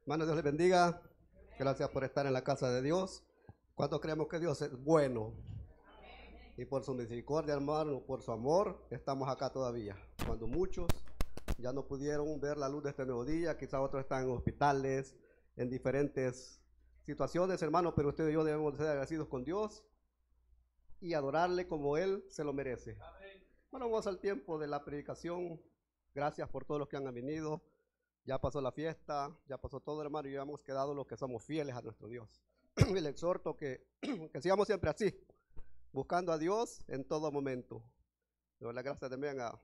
Hermano, Dios les bendiga. Gracias por estar en la casa de Dios. ¿Cuántos creemos que Dios es bueno? Y por su misericordia, hermano, por su amor, estamos acá todavía. Cuando muchos ya no pudieron ver la luz de este nuevo día, quizás otros están en hospitales, en diferentes situaciones, hermano, pero usted y yo debemos ser agradecidos con Dios y adorarle como Él se lo merece. Bueno, vamos al tiempo de la predicación. Gracias por todos los que han venido. Ya pasó la fiesta, ya pasó todo, hermano, y ya hemos quedado los que somos fieles a nuestro Dios. Y le exhorto que sigamos siempre así, buscando a Dios en todo momento. Le doy las gracias también a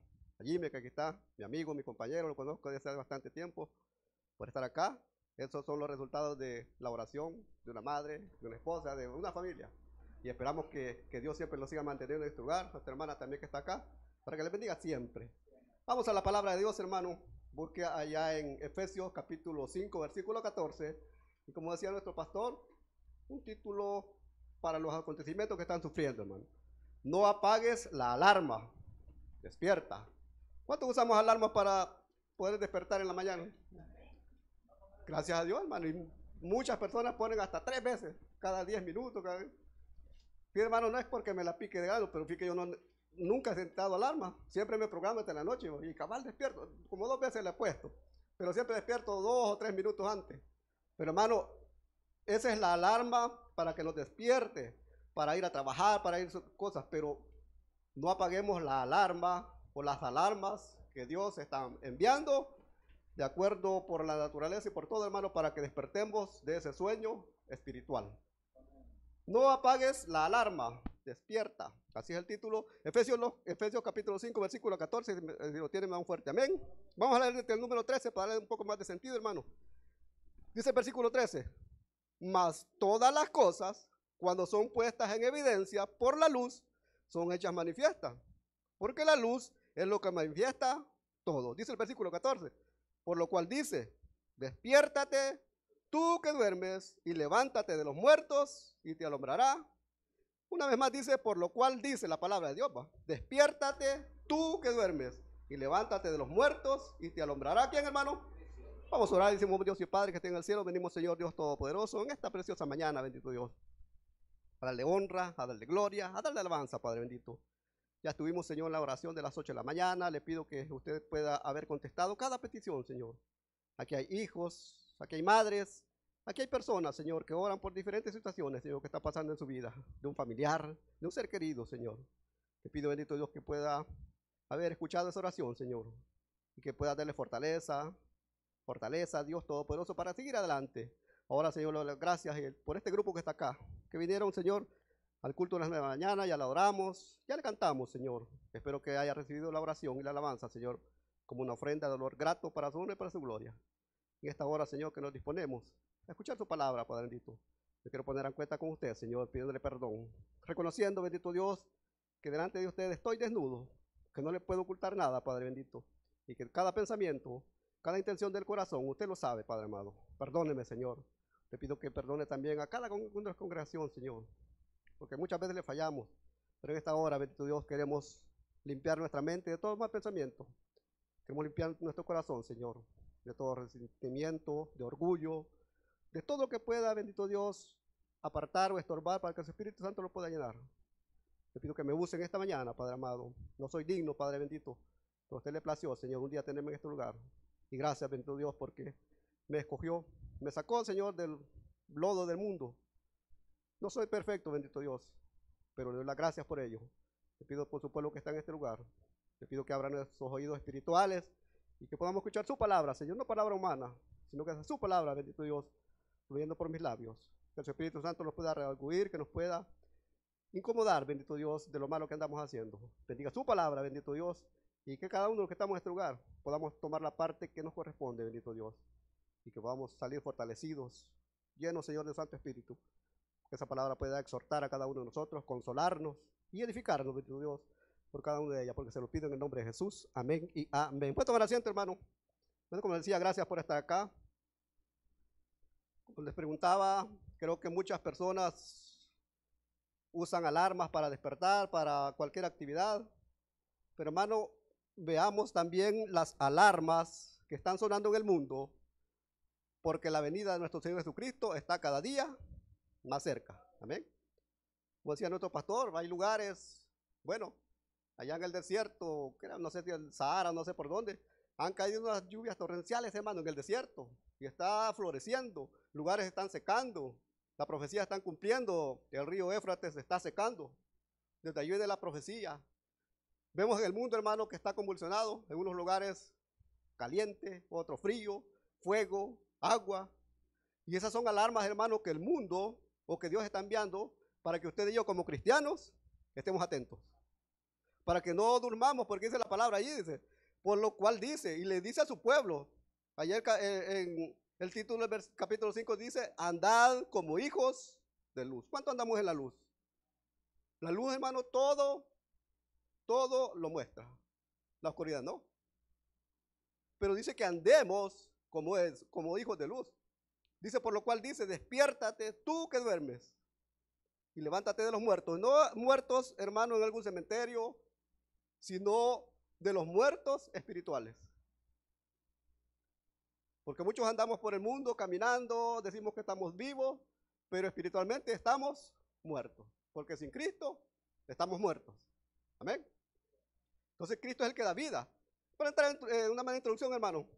Jimmy, que aquí está, mi amigo, mi compañero, lo conozco desde hace bastante tiempo, por estar acá. Esos son los resultados de la oración de una madre, de una esposa, de una familia. Y esperamos que Dios siempre lo siga manteniendo en este lugar, nuestra hermana también que está acá, para que les bendiga siempre. Vamos a la palabra de Dios, hermano. Busque allá en Efesios capítulo 5, versículo 14. Y como decía nuestro pastor, un título para los acontecimientos que están sufriendo, hermano. No apagues la alarma, despierta. ¿Cuántos usamos alarmas para poder despertar en la mañana? Gracias a Dios, hermano. Y muchas personas ponen hasta 3 veces, cada 10 minutos. Sí, hermano, no es porque me la pique de algo, pero fíjate que yo nunca he sentado alarma. Siempre me programo hasta la noche y cabal despierto. Como 2 veces le he puesto. Pero siempre despierto 2 o 3 minutos antes. Pero hermano, esa es la alarma para que nos despierte, para ir a trabajar, para ir a cosas. Pero no apaguemos la alarma o las alarmas que Dios está enviando de acuerdo por la naturaleza y por todo, hermano, para que despertemos de ese sueño espiritual. No apagues la alarma, despierta. Así es el título. Efesios capítulo 5, versículo 14. Si lo tienen, más fuerte. Amén. Vamos a leer desde el número 13 para darle un poco más de sentido, hermano. Dice el versículo 13. Mas todas las cosas, cuando son puestas en evidencia por la luz, son hechas manifiestas. Porque la luz es lo que manifiesta todo. Dice el versículo 14. Por lo cual dice, despiértate tú que duermes y levántate de los muertos y te alumbrará. Una vez más dice, por lo cual dice la palabra de Dios, ¿va? Despiértate tú que duermes y levántate de los muertos y te alumbrará. ¿Quién, hermano? Vamos a orar, decimos Dios y Padre que esté en el cielo, venimos Señor Dios Todopoderoso en esta preciosa mañana, bendito Dios, a darle honra, a darle gloria, a darle alabanza, Padre bendito. Ya estuvimos, Señor, en la oración de las 8 de la mañana. Le pido que usted pueda haber contestado cada petición, Señor. Aquí hay hijos, aquí hay madres, aquí hay personas, Señor, que oran por diferentes situaciones, Señor, que está pasando en su vida, de un familiar, de un ser querido, Señor. Le pido, bendito Dios, que pueda haber escuchado esa oración, Señor, y que pueda darle fortaleza, Dios Todopoderoso, para seguir adelante. Ahora, Señor, le doy las gracias por este grupo que está acá, que vinieron, Señor, al culto de las 9 de la mañana, ya la oramos, ya le cantamos, Señor. Espero que haya recibido la oración y la alabanza, Señor, como una ofrenda de dolor grato para su honra y para su gloria. En esta hora, Señor, que nos disponemos a escuchar su palabra, Padre bendito. Yo quiero poner en cuenta con usted, Señor, pidiéndole perdón, reconociendo, bendito Dios, que delante de usted estoy desnudo, que no le puedo ocultar nada, Padre bendito, y que cada pensamiento, cada intención del corazón, usted lo sabe, Padre amado. Perdóneme, Señor. Le pido que perdone también a cada congregación, Señor, porque muchas veces le fallamos, pero en esta hora, bendito Dios, queremos limpiar nuestra mente de todo mal pensamiento. Queremos limpiar nuestro corazón, Señor, de todo resentimiento, de orgullo, de todo lo que pueda, bendito Dios, apartar o estorbar para que el Espíritu Santo lo pueda llenar. Le pido que me use en esta mañana, Padre amado. No soy digno, Padre bendito, pero a usted le plació, Señor, un día tenerme en este lugar. Y gracias, bendito Dios, porque me escogió, me sacó, Señor, del lodo del mundo. No soy perfecto, bendito Dios, pero le doy las gracias por ello. Le pido por su pueblo que está en este lugar. Le pido que abran nuestros oídos espirituales y que podamos escuchar su palabra, Señor, no palabra humana, sino que es su palabra, bendito Dios, fluyendo por mis labios. Que el Espíritu Santo nos pueda redarguir, que nos pueda incomodar, bendito Dios, de lo malo que andamos haciendo. Bendiga su palabra, bendito Dios, y que cada uno de los que estamos en este lugar podamos tomar la parte que nos corresponde, bendito Dios, y que podamos salir fortalecidos, llenos, Señor, del Santo Espíritu. Que esa palabra pueda exhortar a cada uno de nosotros, consolarnos y edificarnos, bendito Dios, por cada una de ellas, porque se lo pido en el nombre de Jesús. Amén y amén. Puede tomar asiento, hermano. Bueno, como decía, gracias por estar acá. Como les preguntaba, creo que muchas personas usan alarmas para despertar, para cualquier actividad. Pero, hermano, veamos también las alarmas que están sonando en el mundo porque la venida de nuestro Señor Jesucristo está cada día más cerca. Amén. Como decía nuestro pastor, hay lugares, bueno, allá en el desierto, no sé si el Sahara, no sé por dónde, han caído unas lluvias torrenciales, hermano, en el desierto, y está floreciendo, lugares están secando, la profecía están cumpliendo, el río Éufrates se está secando, desde allí viene la profecía. Vemos en el mundo, hermano, que está convulsionado, en unos lugares caliente, otro frío, fuego, agua, y esas son alarmas, hermano, que el mundo o que Dios está enviando para que usted y yo como cristianos estemos atentos, para que no durmamos, porque dice la palabra allí, dice, por lo cual dice, y le dice a su pueblo, ayer en el título del capítulo 5 dice, andad como hijos de luz. ¿Cuánto andamos en la luz? La luz, hermano, todo lo muestra, la oscuridad no. Pero dice que andemos como hijos de luz. Dice, por lo cual dice, despiértate tú que duermes y levántate de los muertos. No muertos, hermano, en algún cementerio, sino de los muertos espirituales. Porque muchos andamos por el mundo caminando, decimos que estamos vivos, pero espiritualmente estamos muertos. Porque sin Cristo estamos muertos. Amén. Entonces Cristo es el que da vida. Para entrar en una mala introducción, hermano.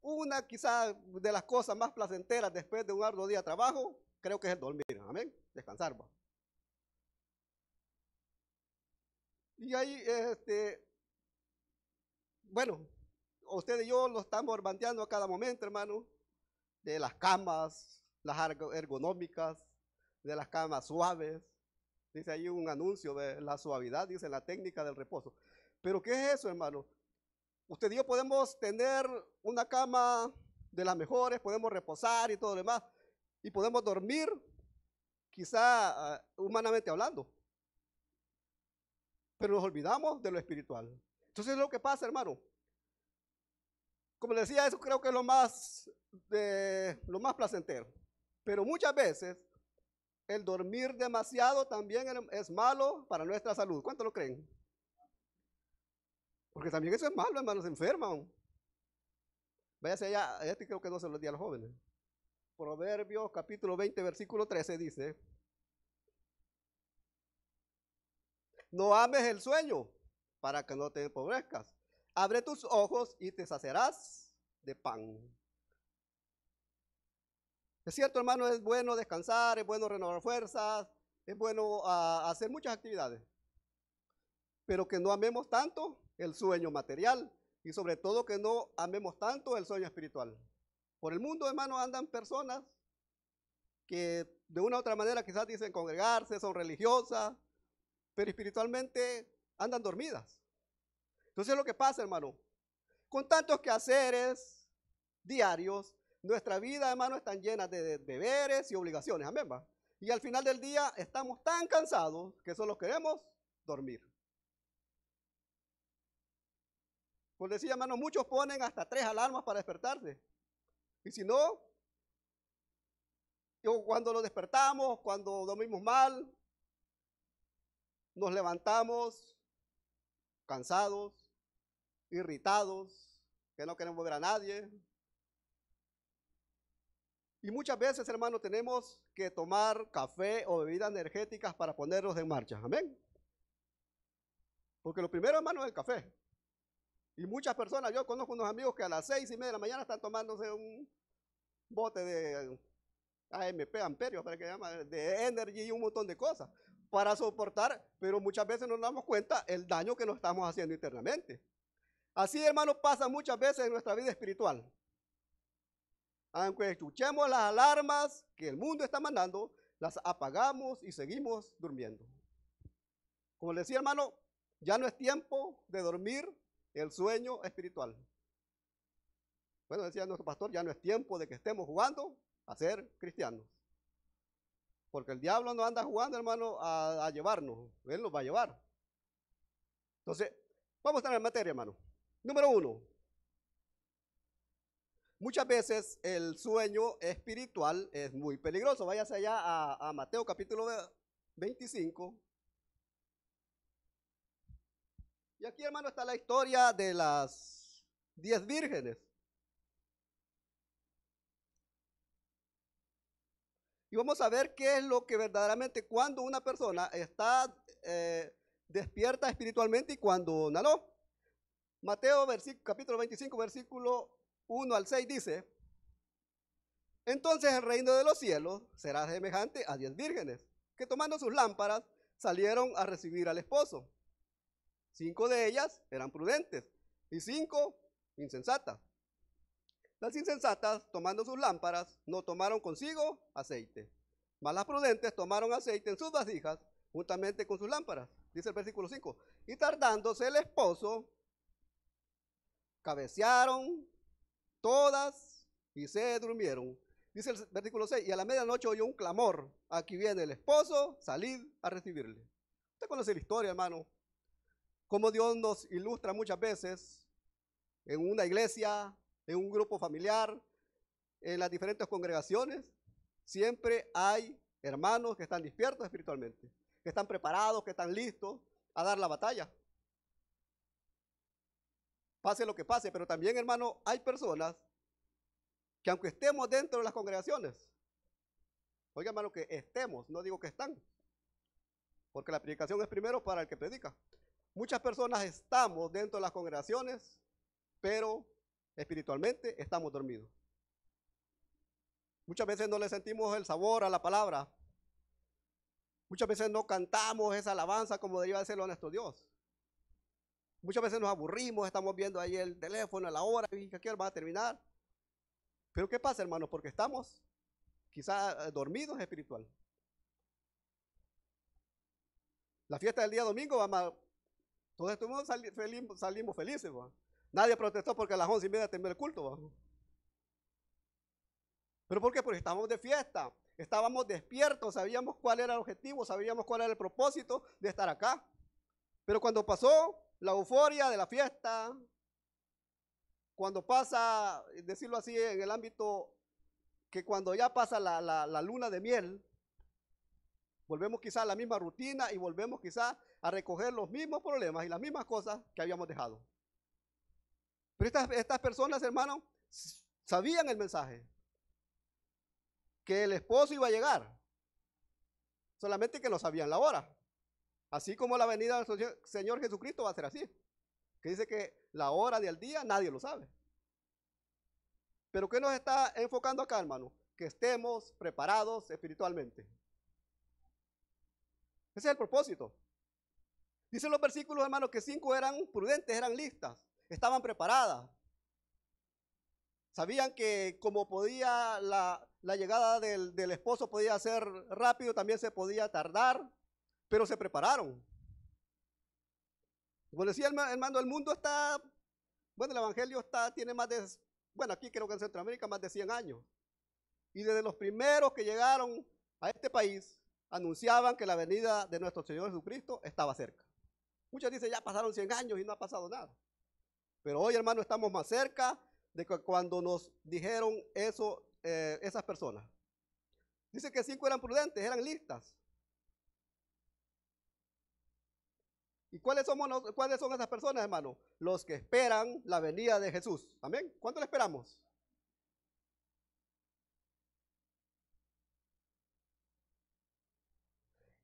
Una quizá de las cosas más placenteras después de un arduo día de trabajo, creo que es el dormir. Amén. Descansar. ¿Va? Y ahí, bueno, usted y yo lo estamos bandeando a cada momento, hermano, de las camas, las ergonómicas, de las camas suaves. Dice ahí un anuncio de la suavidad, dice la técnica del reposo. Pero ¿qué es eso, hermano? Usted y yo podemos tener una cama de las mejores, podemos reposar y todo lo demás, y podemos dormir, quizá humanamente hablando, pero nos olvidamos de lo espiritual. Entonces es lo que pasa, hermano. Como les decía, eso creo que es lo más placentero. Pero muchas veces el dormir demasiado también es malo para nuestra salud. ¿Cuánto lo creen? Porque también eso es malo, hermano, se enferman. Váyase allá, este creo que no se lo di a los jóvenes. Proverbios capítulo 20, versículo 13 dice, no ames el sueño para que no te empobrezcas. Abre tus ojos y te saciarás de pan. Es cierto, hermano, es bueno descansar, es bueno renovar fuerzas, es bueno hacer muchas actividades, pero que no amemos tanto el sueño material y sobre todo que no amemos tanto el sueño espiritual. Por el mundo, hermano, andan personas que de una u otra manera quizás dicen congregarse, son religiosas, pero espiritualmente andan dormidas. Entonces lo que pasa, hermano, con tantos quehaceres diarios, nuestra vida, hermano, está llena de deberes y obligaciones, amén, va. Y al final del día estamos tan cansados que solo queremos dormir. Pues decía, hermano, muchos ponen hasta 3 alarmas para despertarse. Y si no, cuando lo despertamos, cuando dormimos mal, nos levantamos cansados, irritados, que no queremos ver a nadie. Y muchas veces, hermano, tenemos que tomar café o bebidas energéticas para ponernos en marcha. Amén. Porque lo primero, hermano, es el café. Y muchas personas, yo conozco unos amigos que a las 6:30 de la mañana están tomándose un bote de AMP, Amperios, para que llama, de Energy y un montón de cosas para soportar, pero muchas veces no nos damos cuenta el daño que nos estamos haciendo internamente. Así, hermano, pasa muchas veces en nuestra vida espiritual. Aunque escuchemos las alarmas que el mundo está mandando, las apagamos y seguimos durmiendo. Como le decía, hermano, ya no es tiempo de dormir el sueño espiritual. Bueno, decía nuestro pastor, ya no es tiempo de que estemos jugando a ser cristianos. Porque el diablo no anda jugando, hermano, a llevarnos. Él nos va a llevar. Entonces, vamos a estar en materia, hermano. Número 1. Muchas veces el sueño espiritual es muy peligroso. Váyase allá a Mateo capítulo 25. Y aquí, hermano, está la historia de las 10 vírgenes. Y vamos a ver qué es lo que verdaderamente cuando una persona está despierta espiritualmente y cuando no. Mateo capítulo 25, versículo 1 al 6 dice: entonces el reino de los cielos será semejante a 10 vírgenes, que tomando sus lámparas salieron a recibir al esposo. 5 de ellas eran prudentes y 5 insensatas. Las insensatas, tomando sus lámparas, no tomaron consigo aceite, mas las prudentes tomaron aceite en sus vasijas juntamente con sus lámparas. Dice el versículo 5, y tardándose el esposo, cabecearon todas y se durmieron. Dice el versículo 6, y a la medianoche oyó un clamor: aquí viene el esposo, salid a recibirle. Usted conoce la historia, hermano, cómo Dios nos ilustra muchas veces en una iglesia, en un grupo familiar, en las diferentes congregaciones. Siempre hay hermanos que están despiertos espiritualmente, que están preparados, que están listos a dar la batalla. Pase lo que pase, pero también, hermano, hay personas que aunque estemos dentro de las congregaciones, oiga, hermano, que estemos, no digo que están, porque la predicación es primero para el que predica. Muchas personas estamos dentro de las congregaciones, pero espiritualmente estamos dormidos. Muchas veces no le sentimos el sabor a la palabra. Muchas veces no cantamos esa alabanza como debería hacerlo nuestro Dios. Muchas veces nos aburrimos, estamos viendo ahí el teléfono a la hora y que aquí va a terminar. Pero ¿qué pasa, hermanos? Porque estamos quizás dormidos espiritual. La fiesta del día domingo, todos estuvimos salimos felices. ¿Va? Nadie protestó porque a las 11:30 terminó el culto. ¿Va? ¿Pero por qué? Porque estábamos de fiesta, estábamos despiertos, sabíamos cuál era el objetivo, sabíamos cuál era el propósito de estar acá. Pero cuando pasó la euforia de la fiesta, cuando pasa, decirlo así, en el ámbito que cuando ya pasa la luna de miel, volvemos quizá a la misma rutina y volvemos quizá a recoger los mismos problemas y las mismas cosas que habíamos dejado. Pero estas personas, hermanos, sabían el mensaje, que el esposo iba a llegar, solamente que no sabían la hora. Así como la venida del Señor Jesucristo va a ser así, que dice que la hora del día nadie lo sabe. Pero ¿qué nos está enfocando acá, hermano? Que estemos preparados espiritualmente. Ese es el propósito. Dicen los versículos, hermano, que 5 eran prudentes, eran listas, estaban preparadas. Sabían que como podía la llegada del esposo podía ser rápido, también se podía tardar, pero se prepararon. Como decía el hermano, el mundo está, bueno, el evangelio tiene más de, bueno, aquí creo que en Centroamérica más de 100 años. Y desde los primeros que llegaron a este país, anunciaban que la venida de nuestro Señor Jesucristo estaba cerca. Muchos dicen, ya pasaron 100 años y no ha pasado nada. Pero hoy, hermano, estamos más cerca de que cuando nos dijeron eso esas personas. Dice que 5 eran prudentes, eran listas. ¿Y cuáles son esas personas, hermano? Los que esperan la venida de Jesús. Amén. ¿Cuánto le esperamos?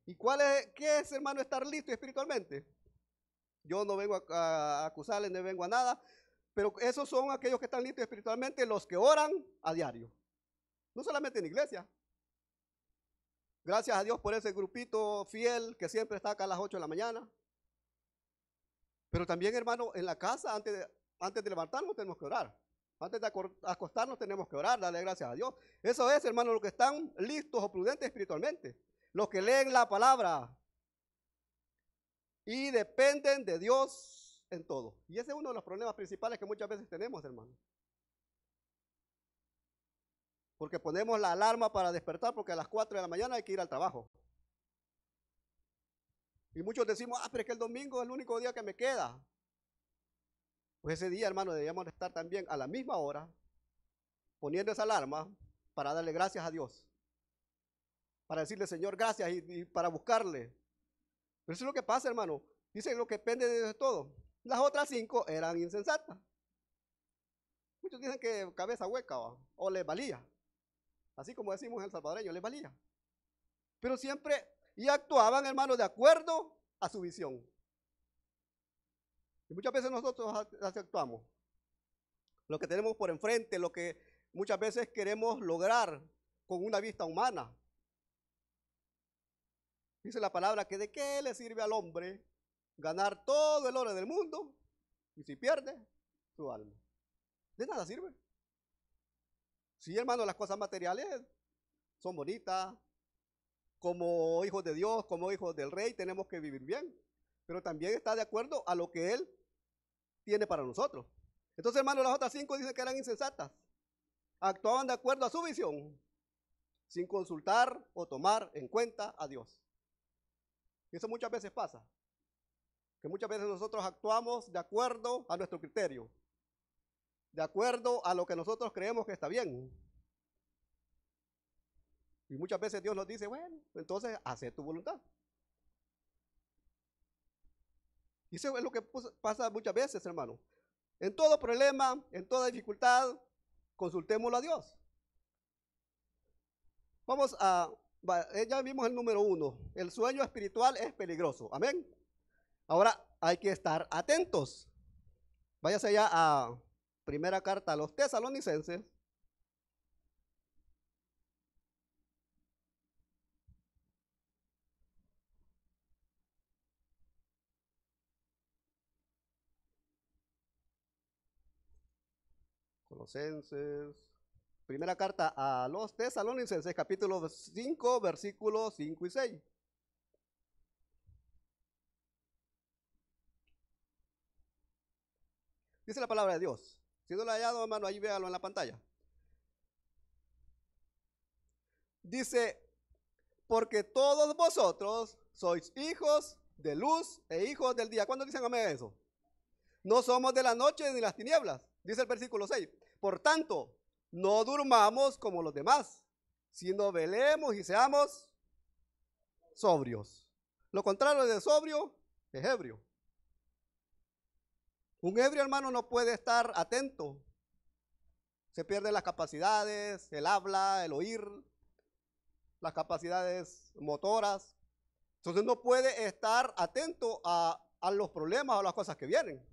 ¿Y qué es, hermano, estar listo espiritualmente? Yo no vengo a acusarles, no vengo a nada, pero esos son aquellos que están listos espiritualmente, los que oran a diario. No solamente en iglesia. Gracias a Dios por ese grupito fiel que siempre está acá a las 8 de la mañana. Pero también, hermano, en la casa, antes de levantarnos, tenemos que orar. Antes de acostarnos, tenemos que orar, darle gracias a Dios. Eso es, hermano, los que están listos o prudentes espiritualmente. Los que leen la palabra y dependen de Dios en todo. Y ese es uno de los problemas principales que muchas veces tenemos, hermano. Porque ponemos la alarma para despertar porque a las 4 de la mañana hay que ir al trabajo. Y muchos decimos, pero es que el domingo es el único día que me queda. Pues ese día, hermano, deberíamos estar también a la misma hora, poniendo esa alarma para darle gracias a Dios. Para decirle, Señor, gracias y para buscarle. Pero eso es lo que pasa, hermano. Dice lo que depende de Dios todo. Las otras 5 eran insensatas. Muchos dicen que cabeza hueca o les valía. así como decimos en el salvadoreño, les valía. Pero siempre, y actuaban, hermanos, de acuerdo a su visión. Y muchas veces nosotros así actuamos. Lo que tenemos por enfrente, lo que muchas veces queremos lograr con una vista humana. Dice la palabra que de qué le sirve al hombre ganar todo el oro del mundo y si pierde su alma. De nada sirve. Sí, hermano, las cosas materiales son bonitas. Como hijos de Dios, como hijos del Rey, tenemos que vivir bien. Pero también está de acuerdo a lo que Él tiene para nosotros. Entonces, hermano, las otras 5 dicen que eran insensatas. Actuaban de acuerdo a su visión, sin consultar o tomar en cuenta a Dios. Y eso muchas veces pasa. Que muchas veces nosotros actuamos de acuerdo a nuestro criterio, de acuerdo a lo que nosotros creemos que está bien. Y muchas veces Dios nos dice, bueno, entonces haz tu voluntad. Y eso es lo que pasa muchas veces, hermano. En todo problema, en toda dificultad, consultémoslo a Dios. Vamos a, ya vimos el número 1. El sueño espiritual es peligroso. Amén. Ahora hay que estar atentos. Váyase ya a primera carta a los Tesalonicenses. Colosenses. Primera carta a los Tesalonicenses, capítulo 5, versículos 5 y 6. Dice la palabra de Dios. Si no lo ha hallado, hermano, ahí véalo en la pantalla. Dice, porque todos vosotros sois hijos de luz e hijos del día. ¿Cuándo dicen amén a eso? No somos de la noche ni las tinieblas. Dice el versículo 6. Por tanto, no durmamos como los demás, sino velemos y seamos sobrios. Lo contrario de sobrio es ebrio. Un ebrio, hermano, no puede estar atento. Se pierden las capacidades, el habla, el oír, las capacidades motoras. Entonces no puede estar atento a los problemas o a las cosas que vienen.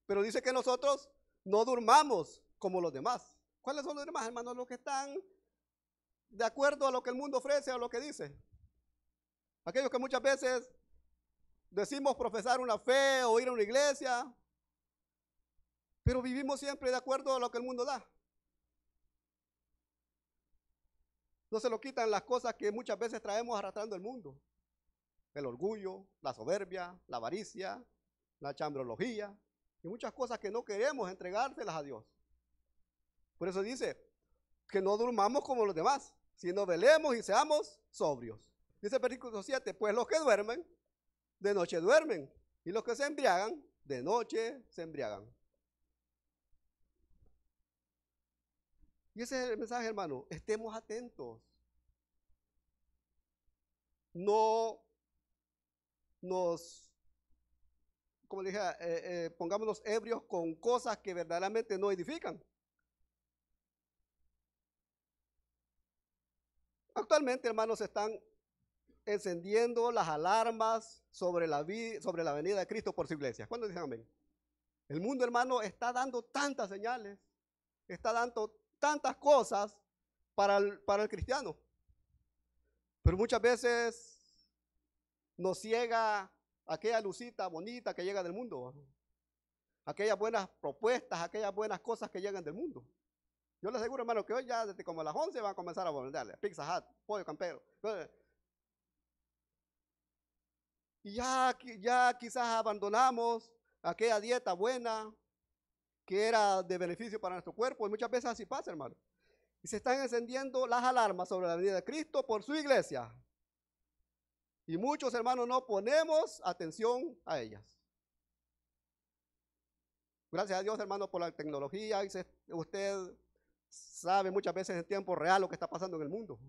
Pero dice que nosotros no durmamos como los demás. ¿Cuáles son los demás, hermanos? Los que están de acuerdo a lo que el mundo ofrece, a lo que dice. Aquellos que muchas veces decimos profesar una fe o ir a una iglesia, pero vivimos siempre de acuerdo a lo que el mundo da. No se lo quitan las cosas que muchas veces traemos arrastrando el mundo. El orgullo, la soberbia, la avaricia, la chambrología y muchas cosas que no queremos entregárselas a Dios. Por eso dice que no durmamos como los demás, sino velemos y seamos sobrios. Dice el versículo 7, pues los que duermen, de noche duermen, y los que se embriagan, de noche se embriagan. Y ese es el mensaje, hermano, estemos atentos. No nos, como dije, pongámonos ebrios con cosas que verdaderamente no edifican. Actualmente, hermanos, se están encendiendo las alarmas sobre la venida de Cristo por su iglesia. ¿Cuándo dicen amén? El mundo, hermano, está dando tantas señales, está dando tantas cosas para el cristiano. Pero muchas veces nos ciega aquella lucita bonita que llega del mundo, aquellas buenas propuestas, aquellas buenas cosas que llegan del mundo. Yo les aseguro, hermano, que hoy ya desde como las 11 van a comenzar a venderle Pizza Hut, pollo campero. Y ya quizás abandonamos aquella dieta buena que era de beneficio para nuestro cuerpo. Y muchas veces así pasa, hermano. Y se están encendiendo las alarmas sobre la venida de Cristo por su iglesia. Y muchos, hermanos, no ponemos atención a ellas. Gracias a Dios, hermano, por la tecnología. Usted sabe muchas veces en tiempo real lo que está pasando en el mundo.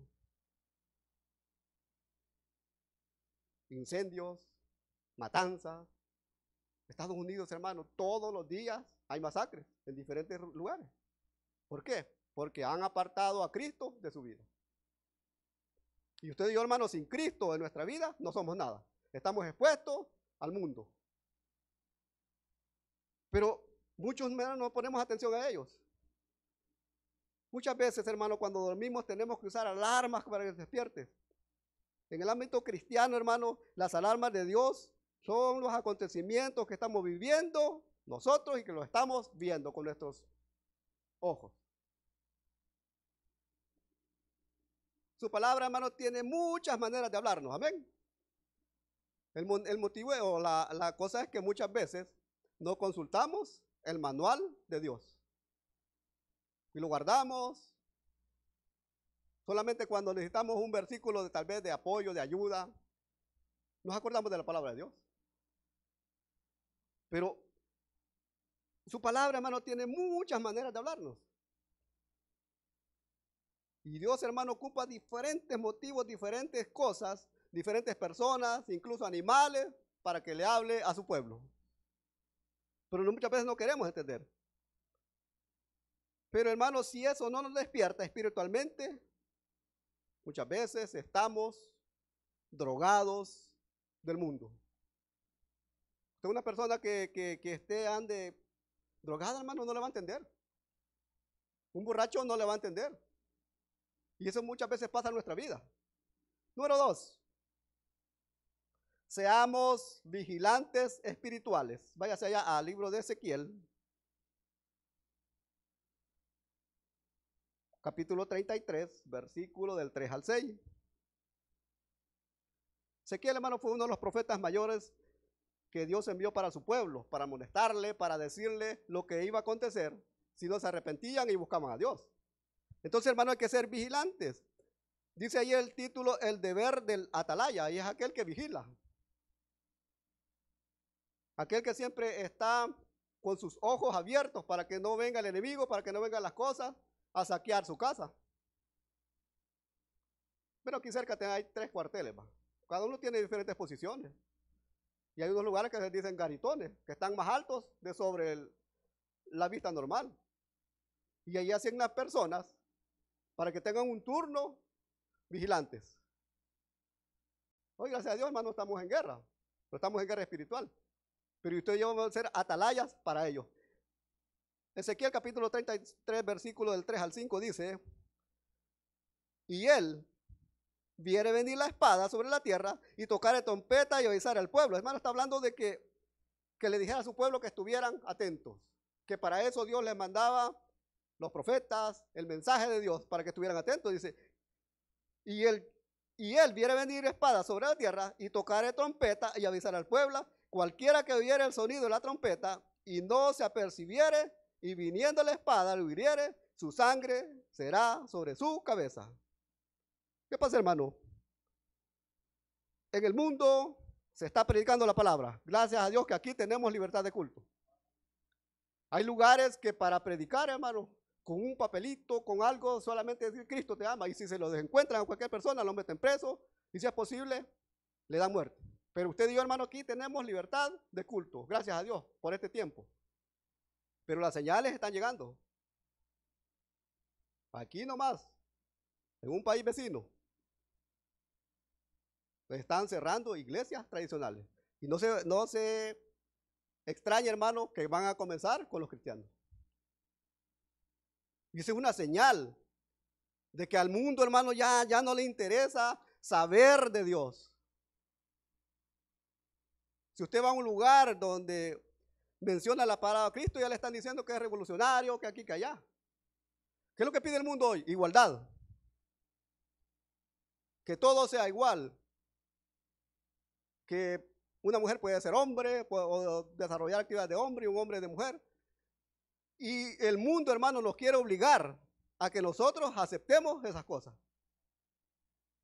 Incendios, matanzas. Estados Unidos, hermano, todos los días hay masacres en diferentes lugares. ¿Por qué? porque han apartado a Cristo de su vida. Y usted y yo, hermano, sin Cristo en nuestra vida no somos nada. Estamos expuestos al mundo. Pero muchos, hermanos, no ponemos atención a ellos. Muchas veces, hermano, cuando dormimos tenemos que usar alarmas para que se despierte. En el ámbito cristiano, hermano, las alarmas de Dios son los acontecimientos que estamos viviendo nosotros y que lo estamos viendo con nuestros ojos. Su palabra, hermano, tiene muchas maneras de hablarnos, amén. El motivo o la cosa es que muchas veces no consultamos el manual de Dios y lo guardamos solamente cuando necesitamos un versículo de tal vez de apoyo, de ayuda, nos acordamos de la palabra de Dios. Pero su palabra, hermano, tiene muchas maneras de hablarnos. Y Dios, hermano, ocupa diferentes motivos, diferentes cosas, diferentes personas, incluso animales, para que le hable a su pueblo. Pero muchas veces no queremos entender. Pero, hermano, si eso no nos despierta espiritualmente, muchas veces estamos drogados del mundo. Usted, una persona que ande drogada, hermano, no le va a entender. Un borracho no le va a entender. Y eso muchas veces pasa en nuestra vida. Número 2. Seamos vigilantes espirituales. Váyase allá al libro de Ezequiel. Capítulo 33, versículo del 3 al 6. Ezequiel, hermano, fue uno de los profetas mayores que Dios envió para su pueblo, para amonestarle, para decirle lo que iba a acontecer si no se arrepentían y buscaban a Dios. Entonces, hermano, hay que ser vigilantes. Dice ahí el título, el deber del atalaya, y es aquel que vigila. Aquel que siempre está con sus ojos abiertos para que no venga el enemigo, para que no vengan las cosas a saquear su casa. Pero aquí cerca hay 3 cuarteles, ¿va? Cada uno tiene diferentes posiciones. Y hay unos lugares que se dicen garitones, que están más altos de sobre la vista normal. Y ahí hacen las personas para que tengan un turno vigilantes. Hoy, gracias a Dios, hermano, estamos en guerra, pero estamos en guerra espiritual. Pero usted y yo vamos a ser atalayas para ellos. Ezequiel capítulo 33, versículo del 3 al 5 dice, y él viere venir la espada sobre la tierra y tocar de trompeta y avisar al pueblo. Hermano, está hablando de que le dijera a su pueblo que estuvieran atentos, que para eso Dios les mandaba los profetas, el mensaje de Dios, para que estuvieran atentos. Dice, y él viere venir espada sobre la tierra y tocar de trompeta y avisar al pueblo, cualquiera que oyere el sonido de la trompeta y no se apercibiere y viniendo la espada lo hiriere, su sangre será sobre su cabeza. ¿Qué pasa, hermano? En el mundo se está predicando la palabra. Gracias a Dios que aquí tenemos libertad de culto. Hay lugares que para predicar, hermano, con un papelito, con algo, solamente decir Cristo te ama. Y si se lo encuentran a cualquier persona, lo meten preso. Y si es posible, le dan muerte. Pero usted y yo, hermano, aquí tenemos libertad de culto. Gracias a Dios por este tiempo. Pero las señales están llegando. Aquí nomás, en un país vecino, están cerrando iglesias tradicionales. Y no se extraña, hermano, que van a comenzar con los cristianos. Y esa es una señal de que al mundo, hermano, ya no le interesa saber de Dios. Si usted va a un lugar donde menciona la palabra de Cristo, ya le están diciendo que es revolucionario, que aquí, que allá. ¿Qué es lo que pide el mundo hoy? Igualdad. Que todo sea igual. Que una mujer puede ser hombre, o desarrollar actividades de hombre y un hombre de mujer. Y el mundo, hermano, nos quiere obligar a que nosotros aceptemos esas cosas.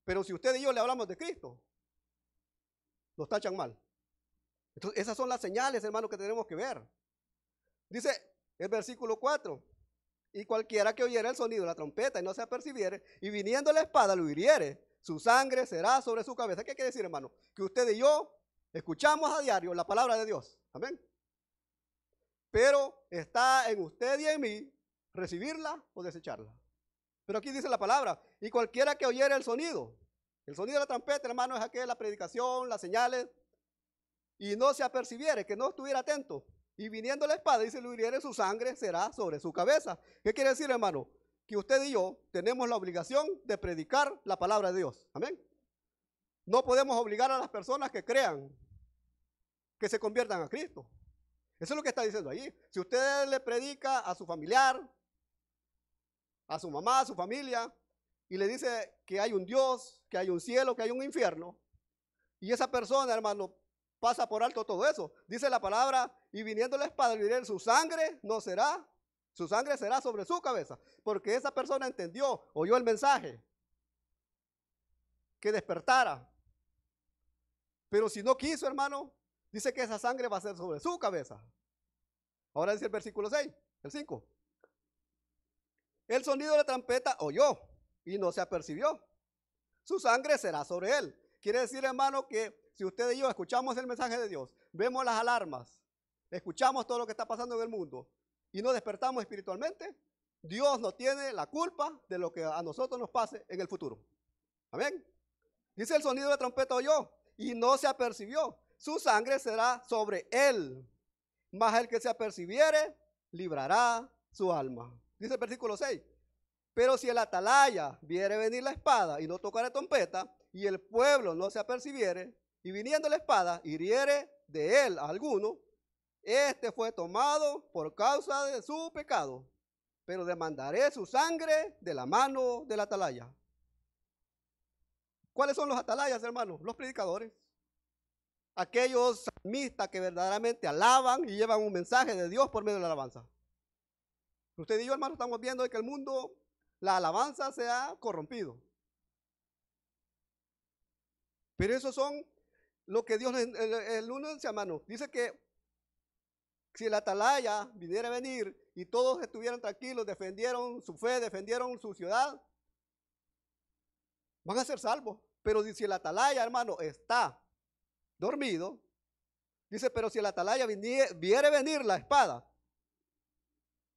Pero si usted y yo le hablamos de Cristo, nos tachan mal. Entonces, esas son las señales, hermano, que tenemos que ver. Dice el versículo 4, y cualquiera que oyera el sonido de la trompeta y no se apercibiere, y viniendo la espada lo hiriere, su sangre será sobre su cabeza. ¿Qué quiere decir, hermano? Que usted y yo escuchamos a diario la palabra de Dios. Amén. Pero está en usted y en mí recibirla o desecharla. Pero aquí dice la palabra, y cualquiera que oyere el sonido de la trompeta, hermano, es aquella, la predicación, las señales, y no se apercibiere, que no estuviera atento, y viniendo la espada y se lo hiriere, su sangre será sobre su cabeza. ¿Qué quiere decir, hermano? Que usted y yo tenemos la obligación de predicar la palabra de Dios. Amén. No podemos obligar a las personas que crean, que se conviertan a Cristo. Eso es lo que está diciendo ahí. Si usted le predica a su familiar, a su mamá, a su familia, y le dice que hay un Dios, que hay un cielo, que hay un infierno, y esa persona, hermano, pasa por alto todo eso. Dice la palabra, y viniendo la espada, su sangre no será, su sangre será sobre su cabeza, porque esa persona entendió, oyó el mensaje, que despertara. Pero si no quiso, hermano, dice que esa sangre va a ser sobre su cabeza. Ahora dice el versículo 6, el 5. El sonido de la trompeta oyó y no se apercibió. Su sangre será sobre él. Quiere decir, hermano, que si usted y yo escuchamos el mensaje de Dios, vemos las alarmas, escuchamos todo lo que está pasando en el mundo y no despertamos espiritualmente, Dios no tiene la culpa de lo que a nosotros nos pase en el futuro. Amén. Dice el sonido de la trompeta oyó y no se apercibió. Su sangre será sobre él. Mas el que se apercibiere, librará su alma. Dice el versículo 6. Pero si el atalaya viere venir la espada y no tocare trompeta, y el pueblo no se apercibiere, y viniendo la espada hiriere de él a alguno, este fue tomado por causa de su pecado, pero demandaré su sangre de la mano del atalaya. ¿Cuáles son los atalayas, hermanos? Los predicadores. Aquellos salmistas que verdaderamente alaban y llevan un mensaje de Dios por medio de la alabanza. Usted y yo, hermano, estamos viendo que el mundo, la alabanza se ha corrompido. Pero esos son lo que Dios, el uno dice, hermano, dice que si el atalaya viniera a venir y todos estuvieran tranquilos, defendieron su fe, defendieron su ciudad, van a ser salvos. Pero si el atalaya, hermano, está dormido, dice, pero si el atalaya viere venir la espada.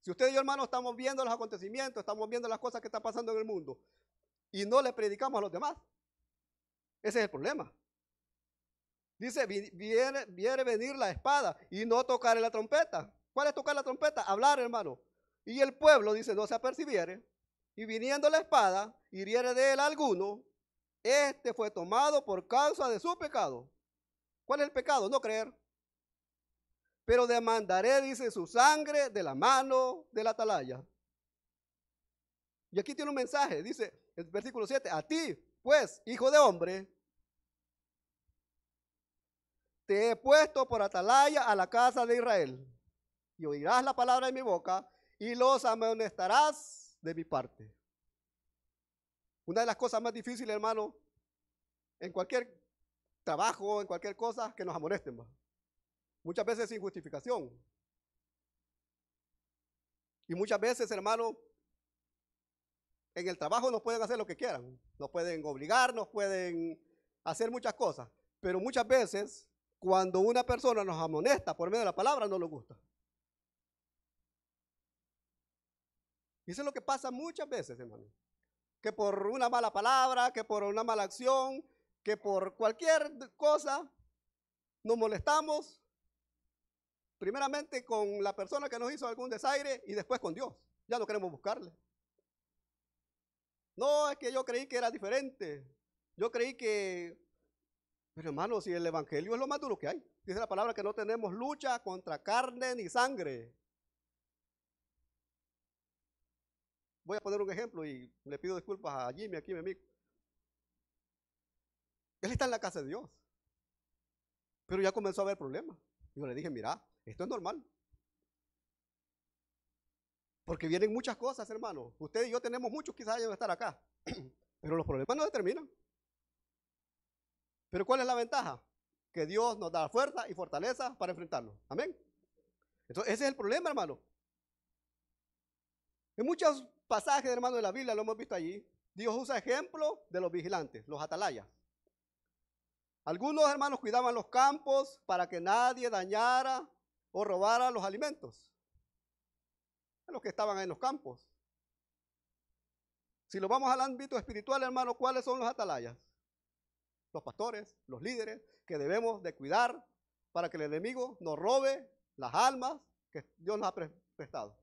Si usted y yo, hermano, estamos viendo los acontecimientos, estamos viendo las cosas que están pasando en el mundo y no le predicamos a los demás, ese es el problema. Dice, viere venir la espada y no tocar la trompeta. ¿Cuál es tocar la trompeta? Hablar, hermano. Y el pueblo, dice, no se apercibiere. Y viniendo la espada, hiriere de él alguno, este fue tomado por causa de su pecado. ¿Cuál es el pecado? No creer. Pero demandaré, dice, su sangre de la mano del atalaya. Y aquí tiene un mensaje, dice el versículo 7, a ti, pues, hijo de hombre, te he puesto por atalaya a la casa de Israel, y oirás la palabra de mi boca, y los amonestarás de mi parte. Una de las cosas más difíciles, hermano, en cualquier trabajo, en cualquier cosa, que nos amonesten, ¿va? Muchas veces sin justificación. Y muchas veces, hermano, en el trabajo nos pueden hacer lo que quieran. Nos pueden obligar, nos pueden hacer muchas cosas. Pero muchas veces, cuando una persona nos amonesta por medio de la palabra, no nos gusta. Y eso es lo que pasa muchas veces, hermano. Que por una mala palabra, que por una mala acción, que por cualquier cosa, nos molestamos. Primeramente con la persona que nos hizo algún desaire y después con Dios. Ya no queremos buscarle. No, es que yo creí que era diferente. Yo creí que, pero hermano, si el evangelio es lo más duro que hay. Dice la palabra que no tenemos lucha contra carne ni sangre. Voy a poner un ejemplo y le pido disculpas a Jimmy, aquí mi amigo. Él está en la casa de Dios. Pero ya comenzó a haber problemas. Yo le dije, mira, esto es normal. Porque vienen muchas cosas, hermano. Usted y yo tenemos muchos quizás años de estar acá. Pero los problemas no determinan. Pero ¿cuál es la ventaja? Que Dios nos da fuerza y fortaleza para enfrentarlos. Amén. Entonces, ese es el problema, hermano. En muchos pasajes, hermano, de la Biblia, lo hemos visto allí, Dios usa ejemplo de los vigilantes, los atalayas. Algunos hermanos cuidaban los campos para que nadie dañara o robara los alimentos. a los que estaban en los campos. Si lo vamos al ámbito espiritual, hermano, ¿cuáles son los atalayas? Los pastores, los líderes, que debemos de cuidar para que el enemigo nos robe las almas que Dios nos ha prestado.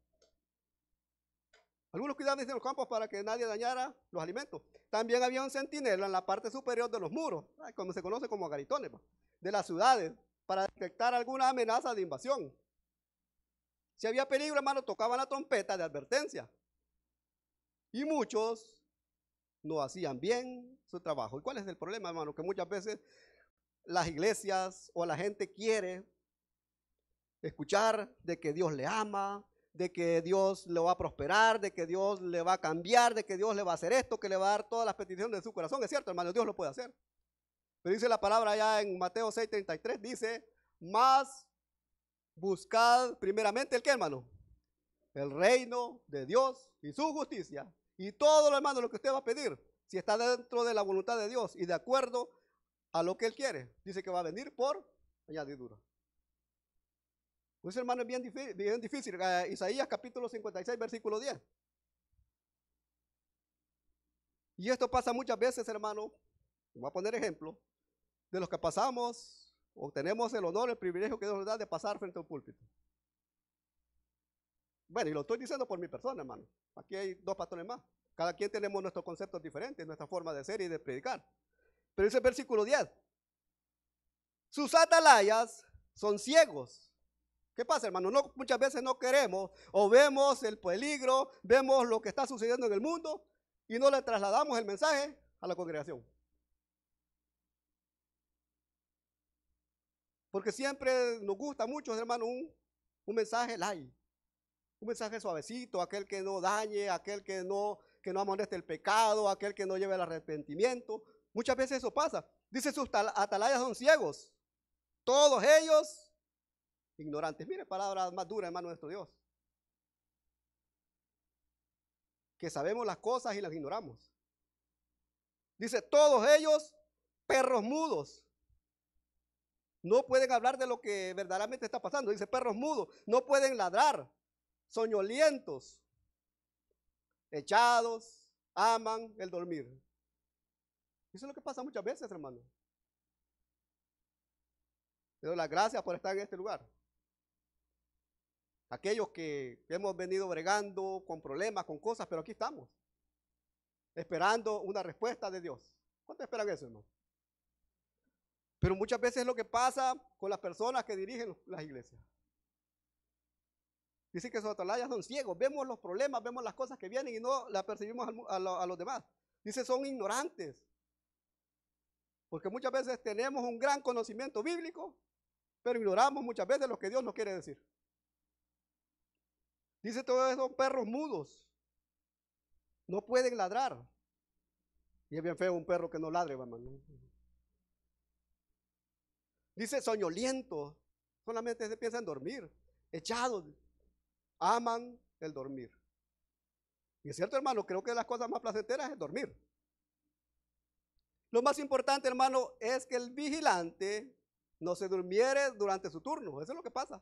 Algunos cuidaban en los campos para que nadie dañara los alimentos. También había un centinela en la parte superior de los muros, como se conoce como garitones, de las ciudades, para detectar alguna amenaza de invasión. Si había peligro, hermano, tocaban la trompeta de advertencia. Y muchos no hacían bien su trabajo. ¿Y cuál es el problema, hermano? Que muchas veces las iglesias o la gente quiere escuchar de que Dios le ama, de que Dios le va a prosperar, de que Dios le va a cambiar, de que Dios le va a hacer esto, que le va a dar todas las peticiones de su corazón. Es cierto, hermano, Dios lo puede hacer. Pero dice la palabra allá en Mateo 6:33, dice, más buscad primeramente el qué, hermano, el reino de Dios y su justicia. Y todo lo, hermano, lo que usted va a pedir, si está dentro de la voluntad de Dios y de acuerdo a lo que Él quiere, dice que va a venir por añadidura. Pues, hermano, es bien difícil. Isaías capítulo 56, versículo 10. Y esto pasa muchas veces, hermano. Voy a poner ejemplo de los que pasamos o tenemos el honor, el privilegio que Dios nos da de pasar frente a un púlpito. Bueno, y lo estoy diciendo por mi persona, hermano. Aquí hay dos pastores más. Cada quien tenemos nuestros conceptos diferentes, nuestra forma de ser y de predicar. Pero dice el versículo 10. Sus atalayas son ciegos. ¿Qué pasa, hermano? Muchas veces no queremos o vemos el peligro, vemos lo que está sucediendo en el mundo y no le trasladamos el mensaje a la congregación. Porque siempre nos gusta mucho, hermano, un mensaje light, un mensaje suavecito, aquel que no dañe, aquel que no amoneste el pecado, aquel que no lleve el arrepentimiento. Muchas veces eso pasa. Dice, sus atalayas son ciegos, todos ellos ignorantes. Mire, palabra más dura, hermano, nuestro Dios. Que sabemos las cosas y las ignoramos. Dice, todos ellos perros mudos. No pueden hablar de lo que verdaderamente está pasando. Dice, perros mudos. No pueden ladrar. Soñolientos. Echados. Aman el dormir. Eso es lo que pasa muchas veces, hermano. Le doy las gracias por estar en este lugar. Aquellos que hemos venido bregando con problemas, con cosas, pero aquí estamos, esperando una respuesta de Dios. ¿Cuántos esperan eso, hermano? Pero muchas veces es lo que pasa con las personas que dirigen las iglesias. Dicen que sus atalayas son ciegos, vemos los problemas, vemos las cosas que vienen y no las percibimos a los demás. Dice, son ignorantes. Porque muchas veces tenemos un gran conocimiento bíblico, pero ignoramos muchas veces lo que Dios nos quiere decir. Dice, todos son perros mudos. No pueden ladrar. Y es bien feo un perro que no ladre, hermano. Dice, soñolientos. Solamente se piensa en dormir. Echados. Aman el dormir. Y es cierto, hermano, creo que las cosas más placenteras es dormir. Lo más importante, hermano, es que el vigilante no se durmiere durante su turno. Eso es lo que pasa.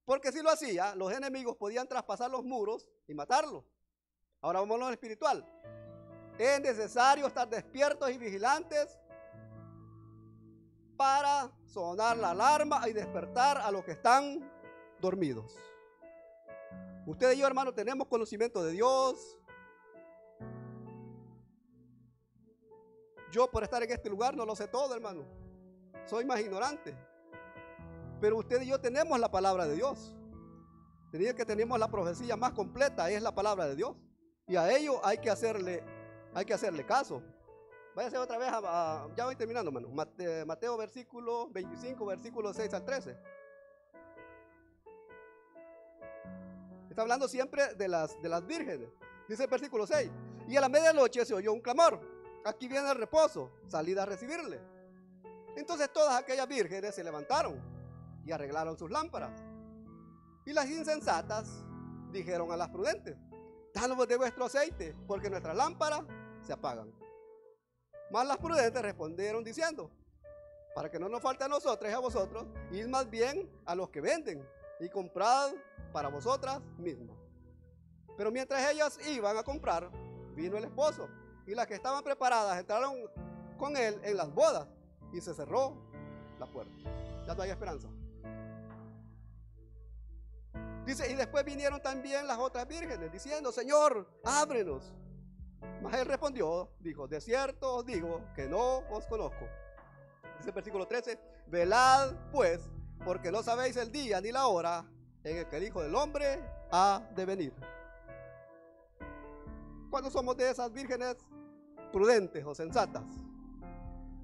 Porque si lo hacía, los enemigos podían traspasar los muros y matarlo. Ahora vamos a lo espiritual. Es necesario estar despiertos y vigilantes para sonar la alarma y despertar a los que están dormidos. Usted y yo, hermano, tenemos conocimiento de Dios. Yo, por estar en este lugar, no lo sé todo, hermano. Soy más ignorante. Pero usted y yo tenemos la palabra de Dios. Diría que tenemos la profecía más completa, es la palabra de Dios. Y a ello hay que hacerle caso. Váyase otra vez, ya voy terminando, hermano. Mateo versículo 25, versículo 6 al 13. Está hablando siempre de las vírgenes. Dice el versículo 6. Y a la medianoche se oyó un clamor. Aquí viene el reposo, salid a recibirle. Entonces todas aquellas vírgenes se levantaron y arreglaron sus lámparas. Y las insensatas dijeron a las prudentes, danos de vuestro aceite, porque nuestras lámparas se apagan. Mas las prudentes respondieron diciendo, para que no nos falte a nosotros y a vosotros, id más bien a los que venden y comprad para vosotras mismas. Pero mientras ellas iban a comprar, vino el esposo. Y las que estaban preparadas entraron con él en las bodas. Y se cerró la puerta. Ya no hay esperanza. Dice, y después vinieron también las otras vírgenes diciendo, Señor, ábrenos. Mas él respondió, dijo, de cierto os digo que no os conozco. Dice el versículo 13, velad pues, porque no sabéis el día ni la hora en el que el Hijo del Hombre ha de venir. ¿Cuándo somos de esas vírgenes prudentes o sensatas?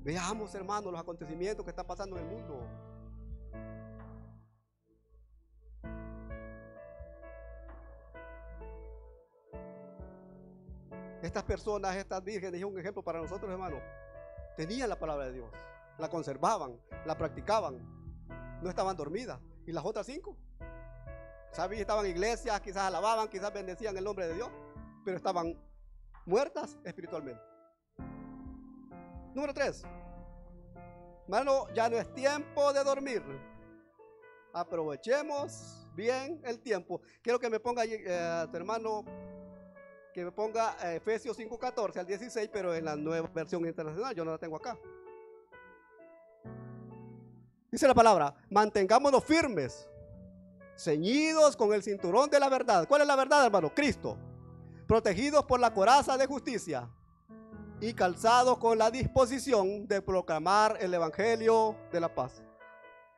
Veamos, hermanos, los acontecimientos que están pasando en el mundo. Estas personas, estas vírgenes, es un ejemplo para nosotros, hermanos. Tenían la palabra de Dios, la conservaban, la practicaban, no estaban dormidas. ¿Y las otras 5? ¿Sabes? Estaban en iglesias, quizás alababan, quizás bendecían el nombre de Dios, pero estaban muertas espiritualmente. Número 3. Hermano, ya no es tiempo de dormir. Aprovechemos bien el tiempo. Quiero que me ponga, tu hermano, que me ponga Efesios 5:14 al 16, pero en la nueva versión internacional. Yo no la tengo acá. Dice la palabra, mantengámonos firmes, ceñidos con el cinturón de la verdad. ¿Cuál es la verdad, hermano? Cristo. Protegidos por la coraza de justicia y calzados con la disposición de proclamar el evangelio de la paz.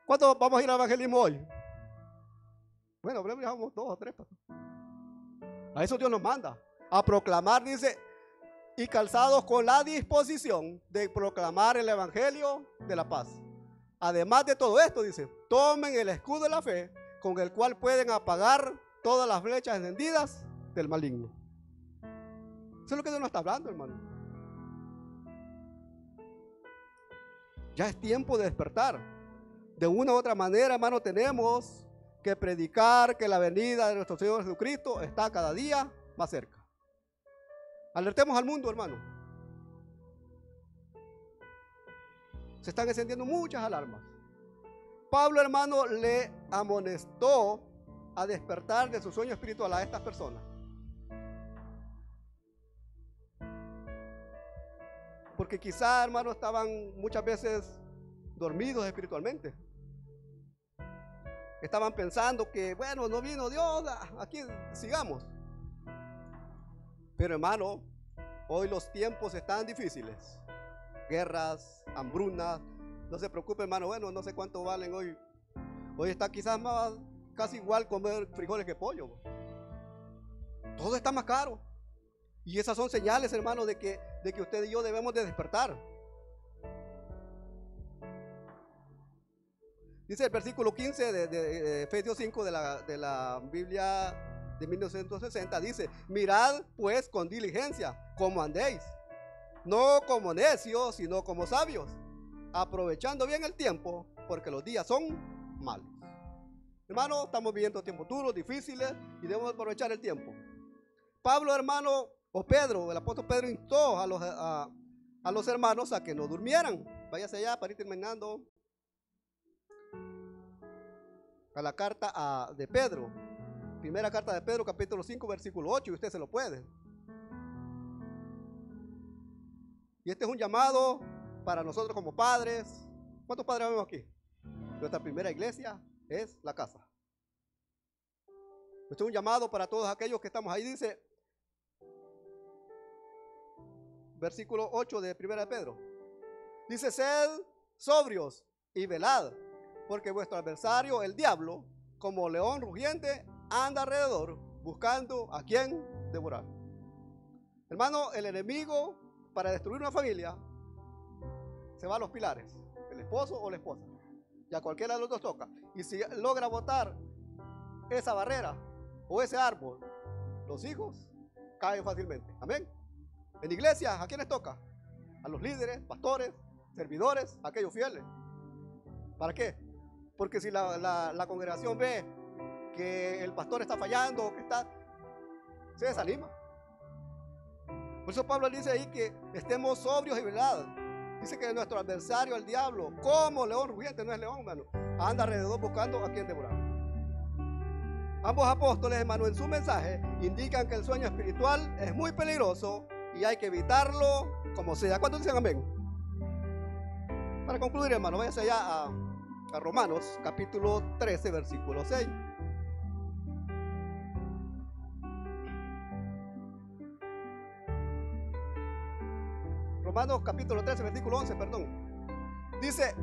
¿Cuántos vamos a ir al evangelismo hoy? Bueno, vamos 2 o 3. A eso Dios nos manda. A proclamar, dice, y calzados con la disposición de proclamar el evangelio de la paz. Además de todo esto, dice, tomen el escudo de la fe, con el cual pueden apagar todas las flechas encendidas del maligno. Eso es lo que Dios nos está hablando, hermano. Ya es tiempo de despertar. De una u otra manera, hermano, tenemos que predicar que la venida de nuestro Señor Jesucristo está cada día más cerca. Alertemos al mundo, hermano. Se están encendiendo muchas alarmas. Pablo, hermano, le amonestó a despertar de su sueño espiritual a estas personas. Porque quizá, hermano, estaban muchas veces dormidos espiritualmente. Estaban pensando que, bueno, no vino Dios, aquí sigamos. Pero, hermano, hoy los tiempos están difíciles. Guerras, hambrunas. No se preocupe, hermano, bueno, no sé cuánto valen hoy. Hoy está quizás casi igual comer frijoles que pollo. Todo está más caro. Y esas son señales, hermano, de que usted y yo debemos de despertar. Dice el versículo 15 de Efesios 5 de la Biblia de 1960, dice, mirad pues con diligencia cómo andéis, no como necios, sino como sabios, aprovechando bien el tiempo, porque los días son malos. Hermano, estamos viviendo tiempos duros, difíciles, y debemos aprovechar el tiempo. Pablo, hermano, o Pedro, el apóstol Pedro instó a los hermanos a que no durmieran. Váyase allá para ir terminando a la carta de Pedro. Primera carta de Pedro, capítulo 5, versículo 8, y usted se lo puede. Y este es un llamado para nosotros como padres. ¿Cuántos padres vemos aquí? Nuestra primera iglesia es la casa. Este es un llamado para todos aquellos que estamos ahí. Dice, versículo 8 de primera de Pedro. Dice, sed sobrios y velad, porque vuestro adversario, el diablo, como león rugiente, anda alrededor buscando a quien devorar. Hermano, el enemigo para destruir una familia se va a los pilares, el esposo o la esposa, y a cualquiera de los dos toca. Y si logra botar esa barrera o ese árbol, los hijos caen fácilmente. Amén. En iglesias, ¿a quiénes toca? A los líderes, pastores, servidores, a aquellos fieles. ¿Para qué? Porque si la congregación ve que el pastor está fallando, se desanima. Por eso Pablo dice ahí que estemos sobrios y velados. Dice que nuestro adversario, el diablo, como león rugiente, no es león, hermano, anda alrededor buscando a quien devorar. Ambos apóstoles, hermano, en su mensaje indican que el sueño espiritual es muy peligroso y hay que evitarlo como sea. ¿Cuántos dicen amén? Para concluir, hermano, váyase allá a Romanos, capítulo 13, versículo 6. Romanos, capítulo 13, versículo 11, perdón. Dice,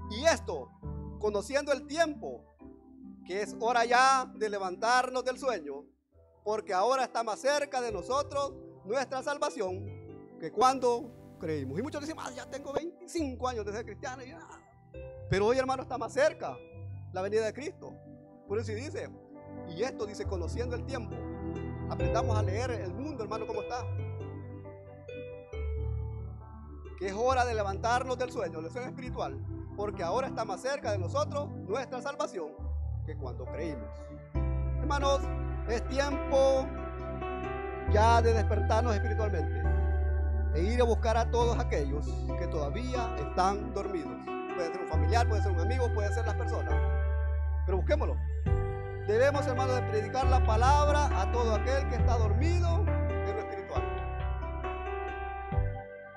y esto, conociendo el tiempo, que es hora ya de levantarnos del sueño, porque ahora está más cerca de nosotros nuestra salvación que cuando creímos. Y muchos dicen, ya tengo 25 años de ser cristiano. Pero hoy, hermano, está más cerca la venida de Cristo. Por eso dice, y esto dice, conociendo el tiempo. Aprendamos a leer el mundo, hermano, cómo está. Que es hora de levantarnos del sueño espiritual, porque ahora está más cerca de nosotros nuestra salvación que cuando creímos. Hermanos, es tiempo ya de despertarnos espiritualmente e ir a buscar a todos aquellos que todavía están dormidos. Puede ser un familiar, puede ser un amigo, puede ser las personas, pero busquémoslo. Debemos, hermanos, de predicar la palabra a todo aquel que está dormido en lo espiritual.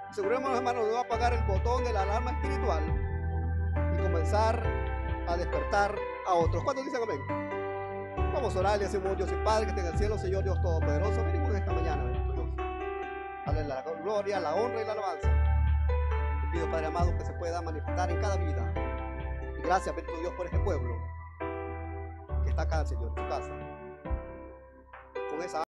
Asegurémonos, hermanos, de no apagar el botón de la alarma espiritual y comenzar a despertar a otros. ¿Cuántos dicen amén? Vamos a orar y decimos, Dios y Padre que está en el cielo, Señor Dios Todopoderoso, venimos esta mañana, bendito Dios, a darle la gloria, la honra y la alabanza. Te pido, Padre amado, que se pueda manifestar en cada vida. Y gracias, bendito Dios, por este pueblo que está acá, Señor, en tu casa, con esa